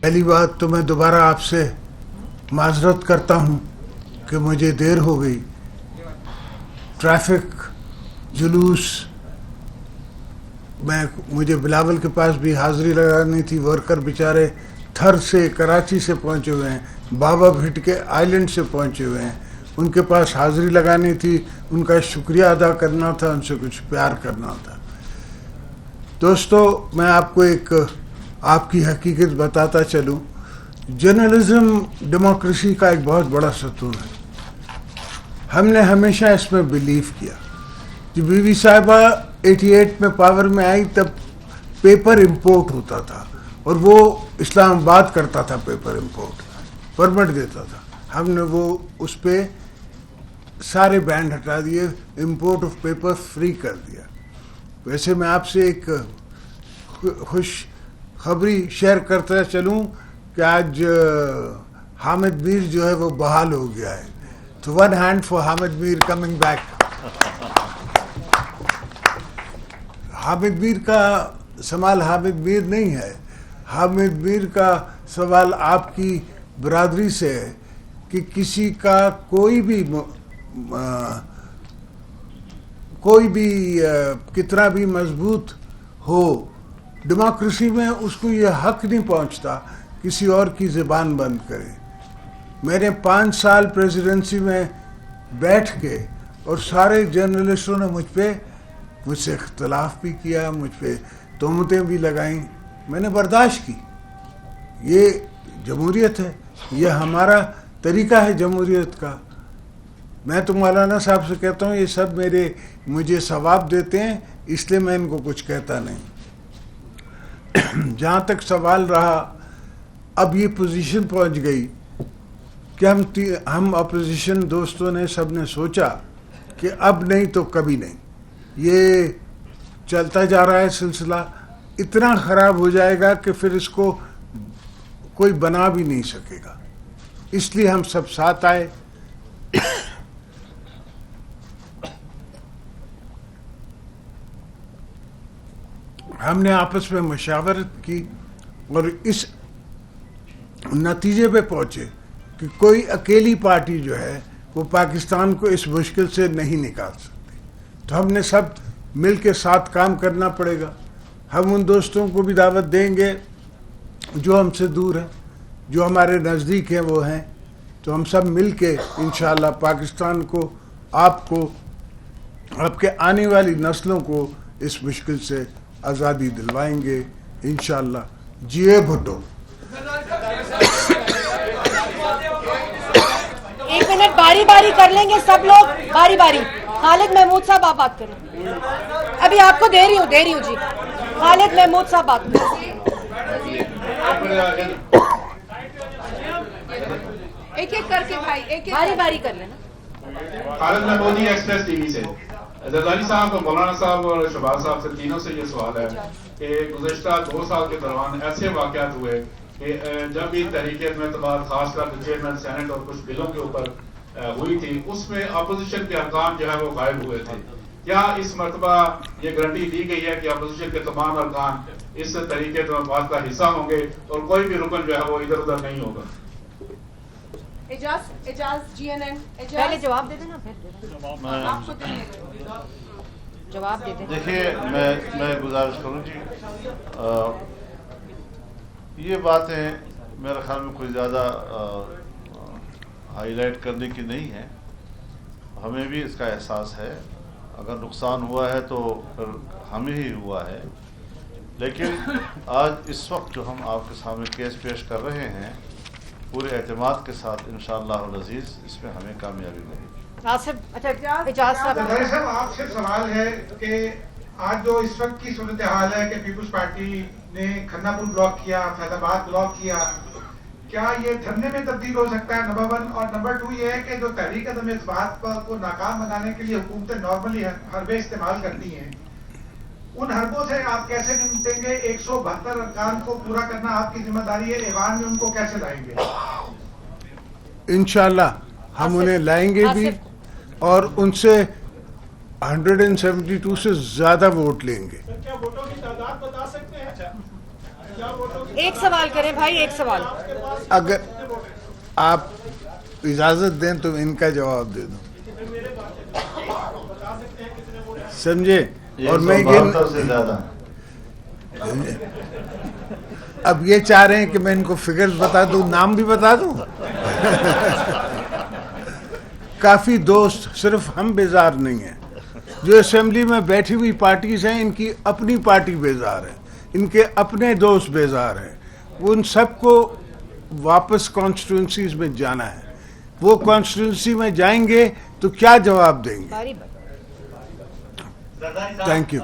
پہلی بات تو میں دوبارہ آپ سے معذرت کرتا ہوں کہ مجھے دیر ہو گئی. ٹریفک، جلوس، مجھے بلاول کے پاس بھی حاضری لگانی تھی. ورکر بیچارے تھر سے، کراچی سے پہنچے ہوئے ہیں، بابا بھٹ کے آئی لینڈ سے پہنچے ہوئے ہیں. ان کے پاس حاضری لگانی تھی، ان کا شکریہ ادا کرنا تھا، ان سے کچھ پیار کرنا تھا. دوستو، میں آپ کو ایک آپ کی حقیقت بتاتا چلوں. جرنلزم ڈیموکریسی کا ایک بہت بڑا ستون ہے. ہم نے ہمیشہ اس میں بلیو کیا. جب بی بی صاحبہ 88 میں پاور میں آئی تب پیپر امپورٹ ہوتا تھا اور وہ اسلام آباد کرتا تھا. پیپر امپورٹ پرمٹ دیتا تھا. ہم نے وہ اس پہ سارے بینڈ ہٹا دیے، امپورٹ آف پیپر فری کر دیا. ویسے میں آپ سے ایک خوش خبری شیئر کرتا چلوں کہ آج حامد میر جو ہے وہ بحال ہو گیا ہے. تو one hand for Hamid Mir coming back. Hamid Mir کا سوال حامد میر نہیں ہے. حامد میر کا سوال آپ کی برادری سے ہے کہ کسی کا کوئی بھی کتنا بھی مضبوط ہو، ڈیموکریسی میں اس کو یہ حق نہیں پہنچتا کسی اور کی زبان بند کرے. میں نے 5 سال پریزیڈنسی میں بیٹھ کے اور سارے جرنلسٹوں نے مجھ سے اختلاف بھی کیا، مجھ پہ تہمتیں بھی لگائیں. میں نے برداشت کی. یہ جمہوریت ہے، یہ ہمارا طریقہ ہے جمہوریت کا. میں تو مولانا صاحب سے کہتا ہوں یہ سب مجھے ثواب دیتے ہیں، اس لیے میں ان کو کچھ کہتا نہیں. جہاں تک سوال رہا، اب یہ پوزیشن پہنچ گئی کہ ہم اپوزیشن دوستوں نے سب نے سوچا کہ اب نہیں تو کبھی نہیں. یہ چلتا جا رہا ہے سلسلہ، اتنا خراب ہو جائے گا کہ پھر اس کو کوئی بنا بھی نہیں سکے گا. اس لیے ہم سب ساتھ آئے. ہم نے آپس میں مشاورت کی اور اس نتیجے پہ پہنچے کہ کوئی اکیلی پارٹی جو ہے وہ پاکستان کو اس مشکل سے نہیں نکال سکتی. تو ہم نے سب مل کے ساتھ کام کرنا پڑے گا. ہم ان دوستوں کو بھی دعوت دیں گے جو ہم سے دور ہیں، جو ہمارے نزدیک ہیں وہ ہیں. تو ہم سب مل کے انشاءاللہ پاکستان کو، آپ کو، آپ کے آنے والی نسلوں کو اس مشکل سے آزادی دلوائیں گے انشاءاللہ. جیے بھٹو. ایک منٹ باری باری کر لیں گے سب لوگ، باری باری. خالد محمود صاحب آپ بات کریں. ابھی آپ کو دے رہی ہوں جی. خالد محمود صاحب بات کریں. ایک ایک کر کے بھائی، ایک باری باری کر لینا. خالد محمود ایکسپریس ٹی وی سے. زرداری صاحب، مولانا صاحب اور شہباز صاحب سے تینوں سے یہ سوال ہے کہ گزشتہ 2 سال کے دوران ایسے واقعات ہوئے کہ جب بھی تحریک اعتماد خاص کر چیئرمین سینٹ اور کچھ بلوں کے اوپر ہوئی تھی، اس میں اپوزیشن کے ارکان جو ہے وہ غائب ہوئے تھے. کیا اس مرتبہ یہ گارنٹی دی گئی ہے کہ اپوزیشن کے تمام ارکان اس تحریک اعتماد کا حصہ ہوں گے اور کوئی بھی رکن جو ہے وہ ادھر ادھر نہیں ہوگا؟ اجاز جی این این پہلے جواب دے دینا، جواب دے دیں. دیکھیے، میں گزارش کروں جی، یہ باتیں میرے خیال میں کوئی زیادہ ہائی لائٹ کرنے کی نہیں ہے. ہمیں بھی اس کا احساس ہے. اگر نقصان ہوا ہے تو پھر ہمیں ہی ہوا ہے. لیکن آج اس وقت جو ہم آپ کے سامنے کیس پیش کر رہے ہیں، پورے اعتماد کے ساتھ انشاءاللہ العزیز اس میں ہمیں کامیابی ملے گی. اجاز صاحب، آپ سے سوال ہے کہ آج جو اس وقت کی صورتحال ہے کہ پیپلز پارٹی نے کھنہ پور بلاک کیا، فیض آباد بلاک کیا، کیا یہ دھرنے میں تبدیل ہو سکتا ہے؟ نمبر 1. اور نمبر 2 یہ ہے کہ جو تحریک عدم اثبات کو ناکام بنانے کے لیے حکومتیں نارملی حربے استعمال کرتی ہیں، ان حربوں سے آپ کیسے نمٹیں گے؟ 172 ارکان کو پورا کرنا آپ کی ذمہ داری ہے. ایوان میں ان کو کیسے لائیں گے؟ انشاءاللہ ہم انہیں لائیں گے بھی اور ان سے 172 سے زیادہ ووٹ لیں گے. کیا ووٹوں کی تعداد بتا سکتے ہیں؟ एक सवाल करें भाई, एक सवाल। अगर आप इजाजत दें तो इनका जवाब दे दूं, समझे? और मैं से ज्यादा अब ये चाह रहे हैं कि मैं इनको फिगर्स बता दूं, नाम भी बता दूं। काफी दोस्त, सिर्फ हम बेजार नहीं हैं। जो असेंबली में बैठी हुई पार्टीज हैं, इनकी अपनी पार्टी बेजार है, इनके अपने दोस्त बेजार हैं। उन सबको वापस कॉन्स्टिट्यूंसीज में जाना है। वो कॉन्स्टिट्यूंसी में जाएंगे तो क्या जवाब देंगे? बारी बारी। Thank you.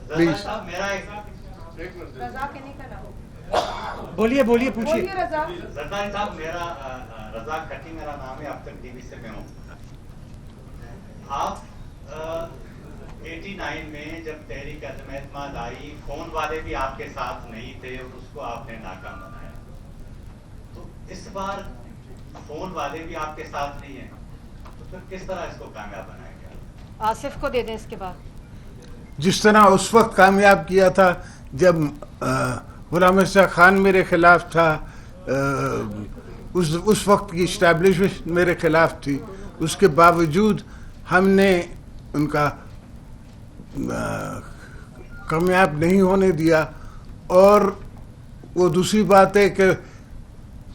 प्लीज बोलिए बोलिए पूछिए। जरदारी साहब, मेरा रज़ाक खट्टी मेरा नाम है, अब तक टीवी से मैं हूँ। आप 89 में जब तहरीक अज़म-ए-एतमाद आई, फोन वाले भी आपके साथ नहीं थे और उसको आपने नाकाम बनाया। तो इस बार फोन वाले भी आपके साथ नहीं है, तो फिर किस तरह इसको कामयाब बनाएंगे? आसिफ को दे दें इसके बाद। जिस तरह उस वक्त कामयाब किया था जब गुलाम अहमद खान मेरे खिलाफ था, उस वक्त की इस्टेब्लिशमेंट मेरे खिलाफ थी, उसके बावजूद हमने उनका कामयाब नहीं होने दिया। और वो दूसरी बात है कि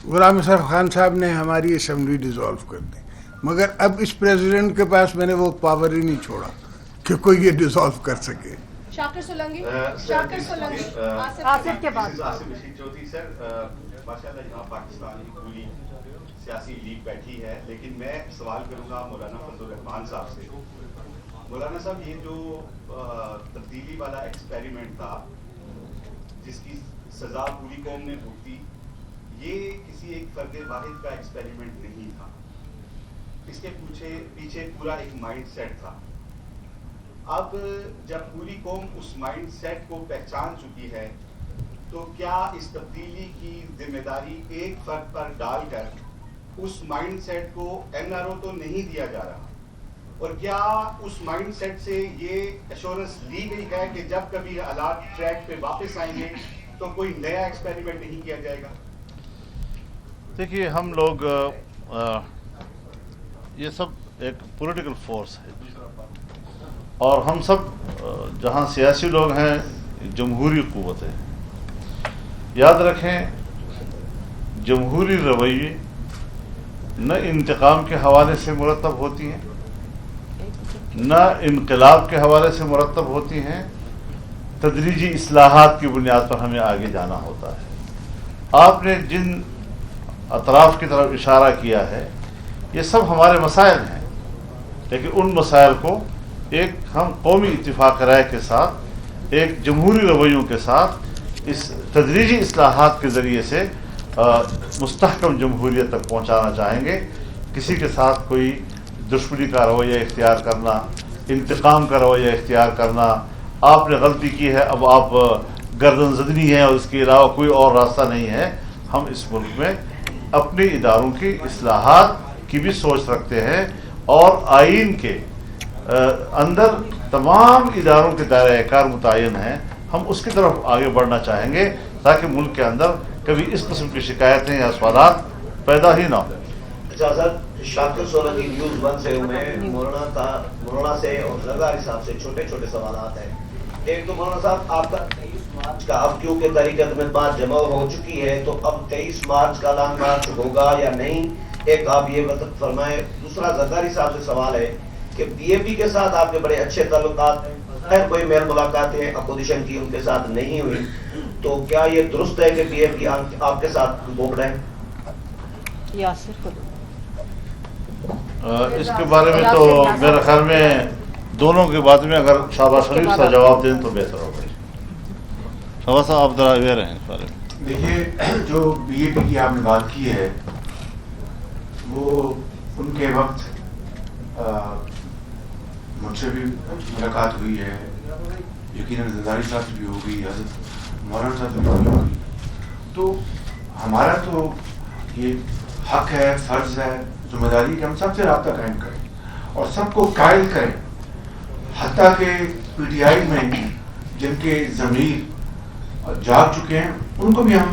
गुलाम अहमद खान साहब ने हमारी असेंबली डिसॉल्व कर दी, मगर अब इस प्रेसिडेंट के पास मैंने वो पावर ही नहीं छोड़ा कि कोई ये डिसॉल्व कर सके। शाकिर सोलंकी, आसिफ के बाद। आसिफ रशीद चौधरी सर, माशाल्लाह यहाँ पाकिस्तान की पूरी सियासी लीग बैठी है, लेकिन मैं सवाल करूँगा मौलाना फजल रहमान साहब से। मौलाना साहब, ये जो तब्दीली वाला एक्सपेरिमेंट था जिसकी सजा पूरी कौम ने भुगती, ये किसी एक फर्द वाहिद का एक्सपेरिमेंट नहीं था। इसके पीछे पूरा एक माइंड सेट था। अब जब पूरी कौम उस माइंड सेट को पहचान चुकी है, तो क्या इस तब्दीली की जिम्मेदारी एक फर्द पर डालकर उस माइंड सेट को एनआरओ तो नहीं दिया जा रहा, और क्या उस माइंड सेट से ये एश्योरेंस ली गई है कि जब कभी हालात ट्रैक पे वापस आएंगे तो कोई नया एक्सपेरिमेंट नहीं किया जाएगा? देखिए, हम लोग ये सब एक पॉलिटिकल फोर्स है, और हम सब जहाँ सियासी लोग हैं, जमहूरी क़ुव्वत है। याद रखें, जमहूरी रवैये न इंतकाम के हवाले से मुरतब होती हैं, न इनकलाब के हवाले से मुरतब होती हैं। तदरीजी इस्लाहात की बुनियाद पर हमें आगे जाना होता है। आपने जिन अतराफ़ की तरफ इशारा किया है, ये सब हमारे मसाइल हैं, लेकिन उन मसाइल को एक हम कौमी इत्तिफाक राय के साथ, एक जमहूरी रवैयों के साथ, इस तदरीजी इस्लाहात के ज़रिए से मुस्तहकम जमहूरियत तक पहुँचाना चाहेंगे। किसी के साथ कोई दुश्मनी का रवैया इख्तियार करना, इंतकाम का रवैया इख्तियार करना, आपने गलती की है अब आप गर्दन ज़दनी है और इसके अलावा कोई और रास्ता नहीं है। हम इस मुल्क में अपने इदारों की इस्लाहात की भी सोच रखते हैं, और आइन के अंदर तमाम इदारों के दायरे कार मुतय्यन हैं। हम उसकी तरफ आगे बढ़ना चाहेंगे ताकि मुल्क के अंदर कभी इस किस्म की शिकायतें या सवालात पैदा ही ना हो। अच्छा सर, शाकिर सोलंकी न्यूज़ 1 से मैं मौलाना से और जरदारी साहब से छोटे छोटे सवाल हैं। एक तो मौलाना साहब, आपका 23 मार्च का, अब क्योंकि तहरीक में बात जमा हो चुकी है, तो अब 23 मार्च का ऐलान मार्च होगा या नहीं, एक आप ये फरमाएं। दूसरा जरदारी साहब से सवाल है कि बीएपी के साथ आपके बड़े अच्छे ताल्लुकात हैं, कोई मेल मुलाकातें अपोजिशन की उनके साथ नहीं हुई, तो क्या ये दुरुस्त है कि बीएपी आपके साथ बोल रहे हैं? इसके बारे में तो मेरे ख्याल में दोनों की बात में अगर शहबाज शरीफ सा जवाब दें तो बेहतर होगा। शहबाज साहब, आप जरा अवेयर हैं इस बारे में। देखिए, जो बीएपी की आपने बात की है, वो उनके वक्त मुझसे भी मुलाकात हुई है, यकीनन जरदारी साहब से भी होगी, हज़रत मौलाना साहब से भी होगी। तो हमारा तो ये हक है, फ़र्ज़ है, जिम्मेदारी कि हम सबसे रब्ता कायम करें और सबको कायल करें। हत्ता के पीटीआई में جن کے ضمیر جاگ چکے ہیں ان کو بھی ہم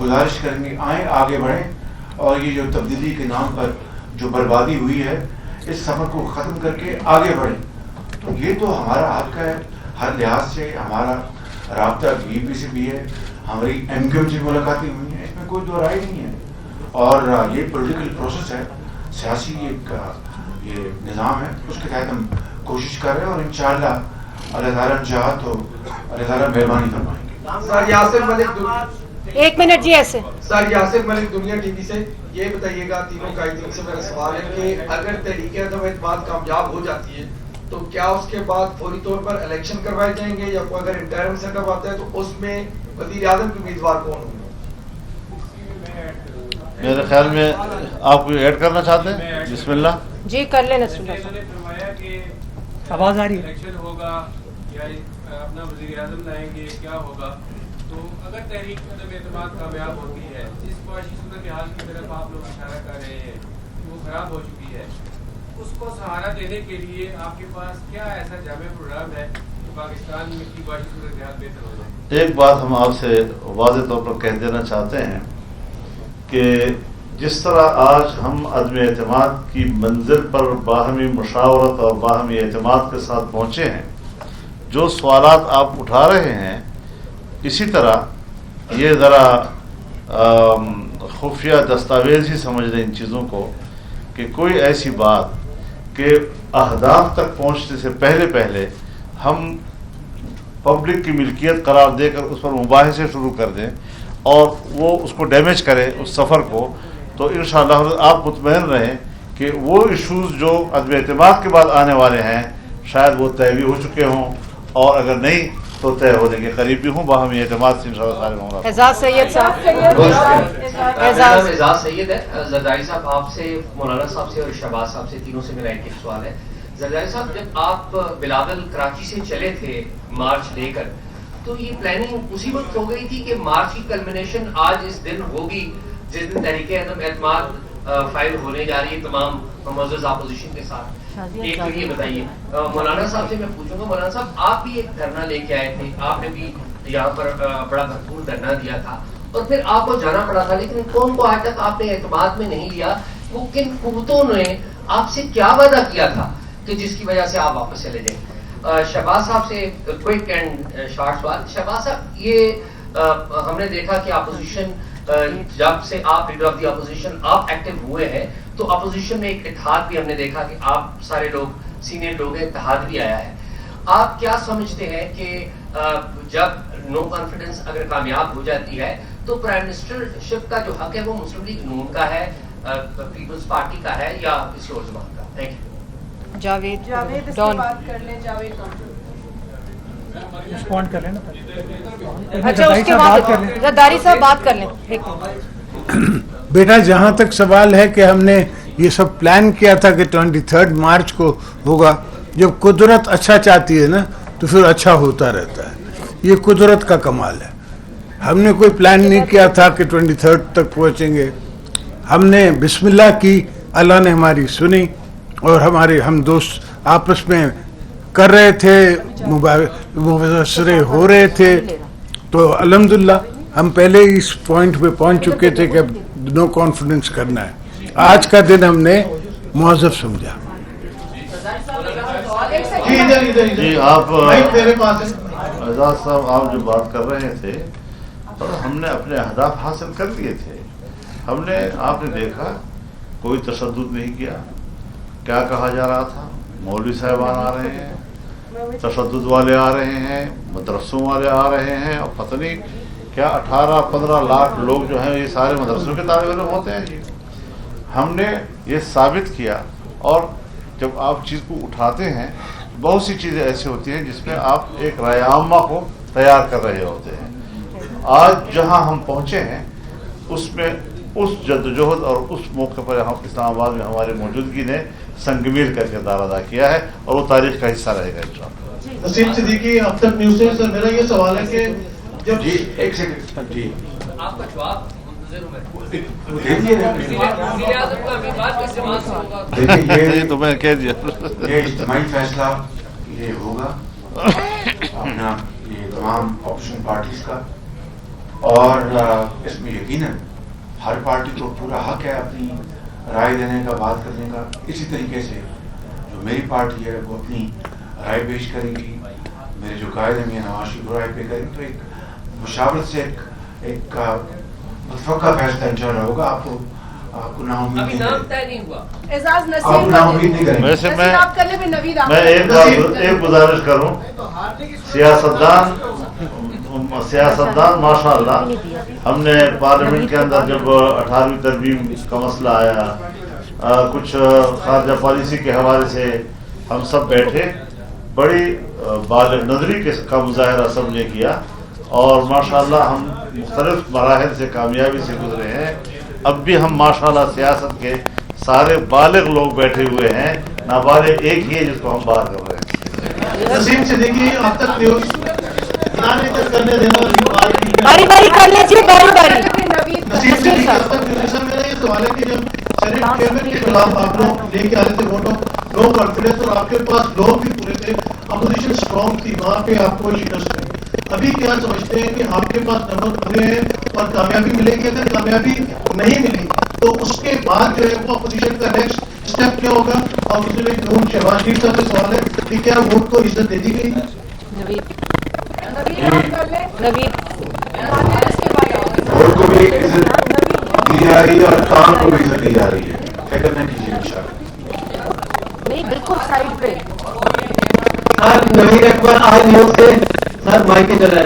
گزارش کریں گے آئیں آگے بڑھیں اور یہ جو تبدیلی کے نام پر جو بربادی ہوئی ہے اس سفر کو ختم کر کے آگے بڑھیں. تو یہ تو ہمارا حق ہے ہر لحاظ سے. ہمارا رابطہ بی پی سے بھی ہے, ہماری ایم کیو ایم سے ملاقاتیں ہوئی ہیں, اس میں کوئی دو رائے نہیں ہے. اور یہ پولیٹیکل پروسیس ہے, سیاسی ایک یہ نظام ہے, اس کے تحت ہم کوشش کر رہے ہیں اور انشاءاللہ اللہ تعالیٰ چاہا تو اللہ تعالیٰ مہربانی فرمائیں گے. سر یاسر ملک ایک منٹ جی ایسے. سر یاسر ملک دنیا ٹی وی سے یہ بتائیے گا, تینوں قائدین سے میرا سوال ہے کہ اگر تحریک عدم اعتماد کامیاب ہو جاتی ہے تو کیا اس کے بعد فوری طور پر الیکشن کروائے جائیں گے, یا کوئی اگر انٹرم سیٹ اپ آتا ہے تو اس میں وزیر اعظم کے امیدوار کون ہوں گے؟ میرے خیال میں آپ کوئی ایڈ کرنا چاہتے ہیں؟ بسم اللہ جی کر لیں نصر اللہ. فرمایا کہ آواز آ رہی ہے, الیکشن ہوگا یا اپنا وزیر اعظم لائیں گے, کیا ہوگا؟ تو اگر تحریک عدم اعتماد کامیاب ہوتی ہے, جس معاشی صورتحال کی طرف آپ لوگ اشارہ کر رہے ہیں وہ خراب ہو چکی ہے, اس کو سہارا دینے کے لیے آپ کے پاس کیا ایسا جامع پروگرام ہے کہ پاکستان میں کی معاشی صورتحال بہتر ہو جائے؟ ایک بات ہم آپ سے واضح طور پر کہہ دینا چاہتے ہیں کہ جس طرح آج ہم عدم اعتماد کی منزل پر باہمی مشاورت اور باہمی اعتماد کے ساتھ پہنچے ہیں, جو سوالات آپ اٹھا رہے ہیں اسی طرح یہ ذرا خفیہ دستاویز ہی سمجھ لیں ان چیزوں کو کہ کوئی ایسی بات کہ اہداف تک پہنچنے سے پہلے ہم پبلک کی ملکیت قرار دے کر اس پر مباحثے شروع کر دیں اور وہ اس کو ڈیمیج کرے اس سفر کو, تو انشاءاللہ آپ مطمئن رہیں کہ وہ ایشوز جو عدم اعتماد کے بعد آنے والے ہیں شاید وہ طے بھی ہو چکے ہوں, اور اگر نہیں تو طے ہونے کے قریب بھی ہوں. باہمی اعتماد سے انشاءاللہ سارے ہوں. اعزاز سید صاحب. اعزاز سید ہے. زرداری صاحب آپ سے, مولانا صاحب سے اور شہباز صاحب سے, تینوں سے میرا ایک سوال ہے. زرداری صاحب جب آپ بلاول کراچی سے چلے تھے مارچ لے کر, تو یہ پلاننگ اسی وقت ہو گئی تھی کہ مارچ کی کلمنیشن آج اس دن ہوگی جس دن تحریک عدم اعتماد فائل ہونے جا رہی ہے تمام معزز اپوزیشن کے ساتھ؟ ایک تو یہ بتائیے. مولانا صاحب سے میں پوچھوں گا, مولانا صاحب آپ بھی ایک دھرنا لے کے آئے تھے, آپ نے بھی یہاں پر بڑا بھرپور دھرنا دیا تھا اور پھر آپ کو جانا پڑا تھا, لیکن قوم کو آج تک آپ نے اعتماد میں نہیں لیا. وہ کن قوتوں نے آپ سے کیا وعدہ کیا تھا کہ جس کی وجہ سے آپ واپس چلے جائیں؟ شہباز صاحب سے کوئک اینڈ شارٹ سوال. شہباز صاحب, یہ ہم نے دیکھا کہ اپوزیشن جب سے آپ لیڈر آف دی اپوزیشن آپ ایکٹیو ہوئے ہیں تو اپوزیشن میں ایک اتحاد بھی ہم نے دیکھا کہ آپ سارے لوگ سینئر لوگ ہیں, اتحاد بھی آیا ہے. آپ کیا سمجھتے ہیں کہ جب نو کانفیڈنس اگر کامیاب ہو جاتی ہے تو پرائم منسٹر شپ کا جو حق ہے وہ مسلم لیگ نون کا ہے, پیپلز پارٹی کا ہے, یا کسی اور زبان کا؟ Thank you. جاوید ڈان بات کر لیں. جاوید رسپونڈ کر لیں نا. اچھا اس کے بعد زرداری صاحب بات کر لیں. بیٹا جہاں تک سوال ہے کہ ہم نے یہ سب پلان کیا تھا کہ 23 مارچ کو ہوگا, جب قدرت اچھا چاہتی ہے نا تو پھر اچھا ہوتا رہتا ہے, یہ قدرت کا کمال ہے. ہم نے کوئی پلان نہیں کیا تھا کہ 23 تک پہنچیں گے. ہم نے بسم اللہ کی, اللہ نے ہماری سنی اور ہم دوست آپس میں کر رہے تھے, مبصرے ہو رہے تھے, تو الحمدللہ ہم پہلے اس پوائنٹ پہ پہنچ چکے تھے کہ اب نو کانفیڈنس کرنا ہے. آج کا دن ہم نے معذب سمجھا. جی آپ اعزاز صاحب, آپ جو بات کر رہے تھے ہم نے اپنے اہداف حاصل کر لیے تھے. ہم نے, آپ نے دیکھا کوئی تشدد نہیں کیا. کیا کہا جا رہا تھا, مولوی صاحبان آ رہے ہیں, تشدد والے آ رہے ہیں, مدرسوں والے آ رہے ہیں, اور پتہ نہیں کیا 18-15 لاکھ لوگ جو ہیں یہ سارے مدرسوں کے طالب علم ہوتے ہیں. جی ہم نے یہ ثابت کیا. اور جب آپ چیز کو اٹھاتے ہیں, بہت سی چیزیں ایسی ہوتی ہیں جس میں آپ ایک رائے عامہ کو تیار کر رہے ہوتے ہیں. آج جہاں ہم پہنچے ہیں اس میں اس جدوجہد اور اس موقع پر اسلام آباد میں ہماری موجودگی نے سنگ میل کر کے کردار ادا کیا ہے, اور وہ تاریخ کا حصہ رہے گا انشاءاللہ. نصیب صدیقی اب تک نیوز سے, سر میرا یہ سوال ہے کہ جب جی ایک سیکنڈ, جی آپ کا جواب منتظر ہوں یہ تو میں کہہ دیا. یہ اجتماعی فیصلہ یہ ہوگا अपना ये तमाम ऑपोजिशन पार्टीज का, और इसमें यकीनन हर पार्टी को पूरा हक है अपनी राय देने का, बात करने का। इसी तरीके से जो मेरी पार्टी है वो अपनी राय पेश करेगी, मेरे जो कायदे में नवाज शरीफ राय पे करेंगे, तो एक मुशावरत से एक मुतफक्का फैसला इंशाल्लाह होगा। आपको नाउम्मीद अभी नाम तय नहीं हुआ। एजाज आप नसीम नाउम्मीद नहीं करेंगे। वैसे मैं आप करने पे नवीद आप एक गुजारिश करूं, सियासतदान माशाअल्लाह, हमने पार्लियामेंट के अंदर जब 18वीं तरमीम का मसला आया, कुछ खारजा पॉलिसी के हवाले से हम सब बैठे, बड़ी बालिग नजरी का मुजाहरा सब ने किया, और माशाअल्लाह हम मुख्तलिफ मराहिल से कामयाबी से गुजरे हैं। अब भी हम माशाअल्लाह सियासत के सारे बालिग लोग बैठे हुए हैं, नाबालिग एक ही है जिसको हम बात कर रहे हैं। नसीम से देखिए अब तक न्यूज करने देना बारी बारी कर लीजिए, बारी बारी। नसीम से देखिए अब तक न्यूज। मेरा ये सवाल है कि जब सेनेट चेयरमैन के खिलाफ आप लोग लेके आ रहे थे वोटों, लो कॉन्फिडेंस, और आपके पास लोग भी पूरे थे, अपोजिशन स्ट्रॉन्ग थी, वहाँ पे आपको शिकस्त नहीं। अभी क्या समझते हैं कि आपके पास नंबर पूरे हैं और कामयाबी मिलेगी? अगर कामयाबी नहीं मिली तो उसके बाद जो है वो अपोजिशन का नेक्स्ट स्टेप क्या होगा? और उसमें नून शहबाज शरीफ साहब से सवाल है कि क्या वोट को इज्जत दे दी गई? वोट को भी इज्जत दी जा रही है और काम को भी इज्जत दी जा रही है। फिक्र नहीं कीजिए इंशाल्लाह। नहीं, बिल्कुल साइड पे। नवीद अकबर आज न्यूज से सर माइक के जरा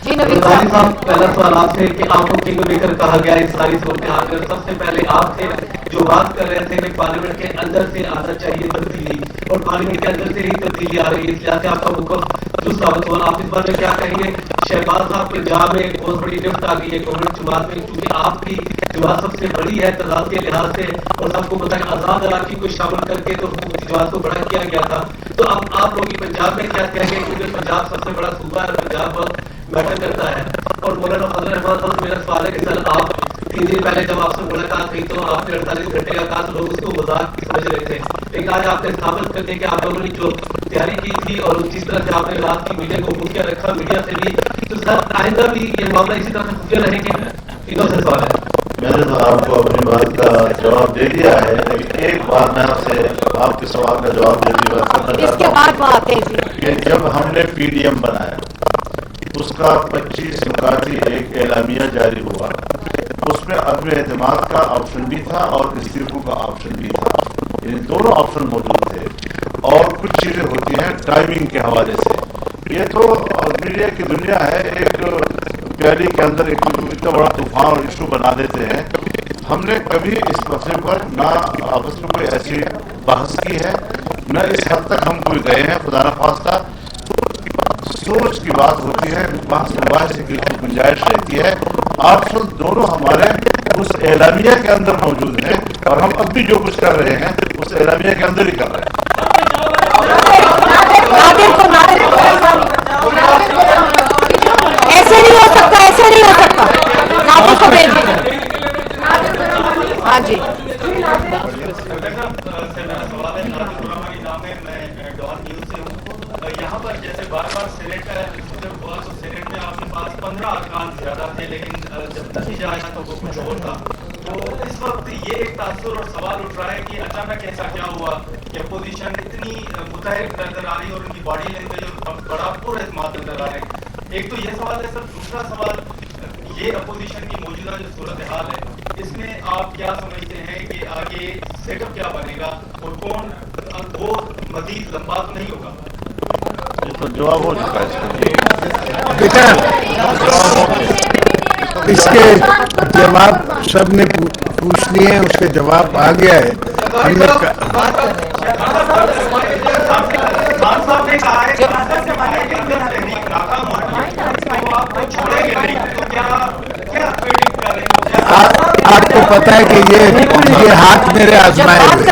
जी नवीद साहब, पहला सवाल आपसे कि आप मुक्ति को लेकर कहा गया इस सारी सूरत हाल में, सबसे पहले आप थे जो बात कर रहे थे कि पार्लियामेंट के अंदर से आना चाहिए तब्दीली, और पार्लियामेंट के अंदर से ही तब्दीली आ रही है, इस लिहाज से आपका मुकफ जो साबित हुआ। आप इस बारे में क्या कहेंगे? शहबाज साहब पंजाब में एक बहुत बड़ी लिफ्ट आ गई है गवर्नमेंट जमात में, क्योंकि आपकी जमात सबसे बड़ी है तजाद के लिहाज से, और सबको पता है आजाद इलाके को शामिल करके तो जमात को बड़ा किया गया था। तो अब आप लोग पंजाब में क्या कहेंगे? क्योंकि पंजाब सबसे बड़ा सूबा है, पंजाब बहुत मैटर करता है। और मौलाना फजल रहमान साहब, मेरा सवाल है कि सर आप 3 दिन पहले जब आपसे मुलाकात हुई तो आपने 48 घंटे का कहा, तो लोग उसको मजाक की समझ रहे थे, लेकिन आज आपने साबित कर दिया कि आप लोगों ने जो तैयारी की थी और जिस तरह से आपने रात की मीडिया को खुफिया रखा, मीडिया से भी, तो सर आइंदा भी ये मामला इसी तरह से खुफिया रहेंगे? तीनों से सवाल है। मैंने तो आपको अपनी बात का जवाब दे दिया है, लेकिन एक बार मैं आपसे आपके सवाल का जवाब देने की बात करना चाहता हूं। इसके बाद वो आते हैं कि जब हमने पीडीएम बनाया, उसका 25 नुकाती एक एलामिया जारी हुआ, उसमें अदम एतमाद का ऑप्शन भी था और इस्तीफों का ऑप्शन भी था, यानी दोनों ऑप्शन मौजूद थे। और कुछ चीजें होती हैं टाइमिंग के हवाले से, ये तो मीडिया की दुनिया है, एक प्याली के अंदर एक इतना बड़ा तूफान और इशू बना देते हैं। हमने कभी इस मसले पर ना आपस में कोई ऐसी बहस की है, न इस हद तक हम कोई गए हैं, खुदा न खास्ता। सोच की बात होती है, बहस मुबाहसे की गुंजाइश रहती है। ऑप्शन दोनों हमारे उस एलामिया के अंदर मौजूद हैं, और हम अब भी जो कुछ कर रहे हैं उस एलामिया के अंदर ही कर रहे हैं। ऐसे नहीं हो सकता, ऐसे नहीं हो सकता। नादिर को भेजिए। हाँ जी। यहाँ पर जैसे बार बार सेनेट जब हुआ तो सेनेट में आपके पास 15 अरकान ज्यादा थे, लेकिन जब नतीजा आया तो वो कुछ और था। तो इस वक्त ये एक तासुर और सवाल उठ रहा है कि अचानक ऐसा क्या हुआ कि अपोजिशन इतनी मुतहरिक नजर आ रही है और उनकी बॉडी लैंग्वेज और बड़ा पुरएतमाद नजर आ रहे हैं। एक तो ये सवाल है सर। दूसरा सवाल, ये अपोजिशन की मौजूदा जो सूरत हाल है, इसमें आप क्या समझते हैं कि आगे सेटअप क्या बनेगा और कौन वो मजीद लंबा तो नहीं होगा? तो जवाब हो चुका है बेटा, इसके जवाब सबने पूछ लिए हैं, उसके जवाब आ गया है। हमने आपको पता है कि ये हाथ मेरे आजमाए हुए।